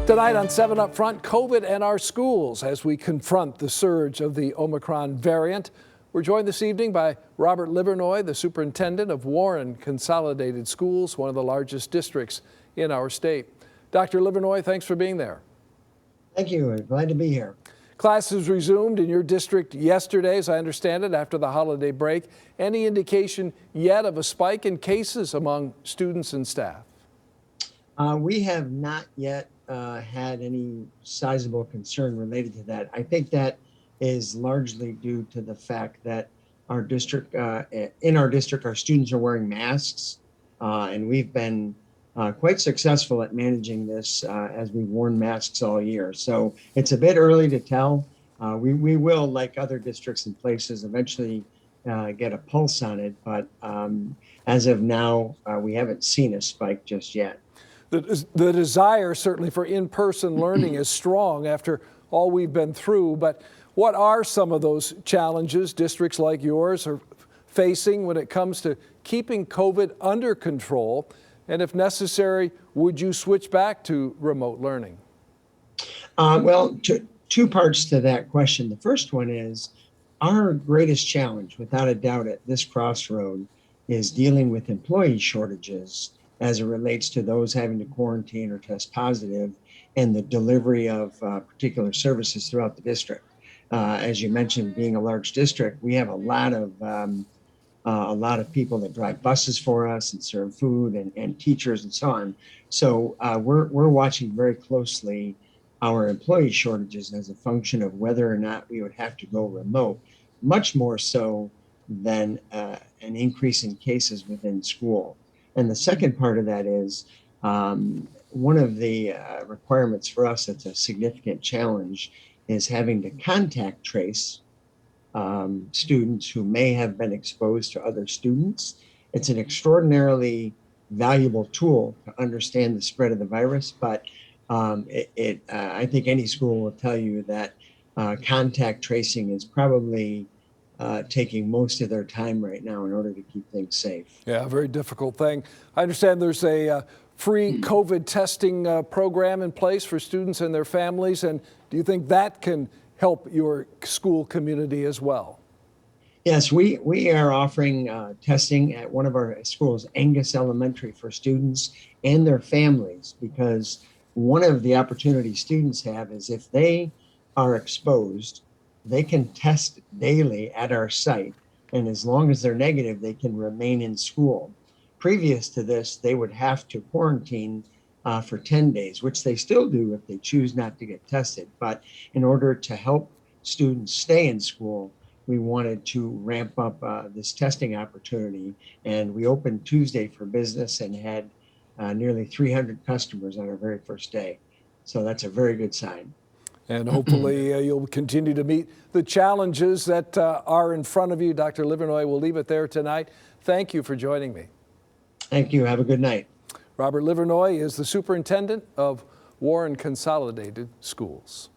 Tonight on 7 Up Front, COVID and our schools as we confront the surge of the Omicron variant. We're joined this evening by Robert Livernoy, the superintendent of Warren Consolidated Schools, one of the largest districts in our state. Dr. Livernoy, thanks for being there. Thank you. Glad to be here. Classes resumed in your district yesterday, as I understand it, after the holiday break. Any indication yet of a spike in cases among students and staff? We have not yet had any sizable concern related to that. I think that is largely due to the fact that our district, in our district, our students are wearing masks, and we've been quite successful at managing this as we've worn masks all year. So it's a bit early to tell. We will, like other districts and places, eventually get a pulse on it, but as of now, we haven't seen a spike just yet. The desire certainly for in-person learning is strong after all we've been through, but what are some of those challenges districts like yours are facing when it comes to keeping COVID under control? And if necessary, would you switch back to remote learning? Well, two parts to that question. The first one is our greatest challenge, without a doubt, at this crossroad is dealing with employee shortages as it relates to those having to quarantine or test positive and the delivery of particular services throughout the district. As you mentioned, being a large district, we have a lot of people that drive buses for us and serve food and teachers and so on. So we're watching very closely our employee shortages as a function of whether or not we would have to go remote, much more so than an increase in cases within school. And the second part of that is one of the requirements for us that's a significant challenge is having to contact trace students who may have been exposed to other students. It's an extraordinarily valuable tool to understand the spread of the virus, but I think any school will tell you that contact tracing is probably taking most of their time right now in order to keep things safe. Yeah, a very difficult thing. I understand there's a free COVID testing program in place for students and their families, and do you think that can help your school community as well? Yes, we are offering testing at one of our schools, Angus Elementary, for students and their families, because one of the opportunities students have is if they are exposed, they can test daily at our site, and as long as they're negative, they can remain in school. Previous to this, they would have to quarantine for 10 days, which they still do if they choose not to get tested. But in order to help students stay in school, we wanted to ramp up this testing opportunity, and we opened Tuesday for business and had nearly 300 customers on our very first day. So that's a very good sign. And hopefully you'll continue to meet the challenges that are in front of you. Dr. Livernoy, we'll leave it there tonight. Thank you for joining me. Thank you. Have a good night. Robert Livernoy is the superintendent of Warren Consolidated Schools.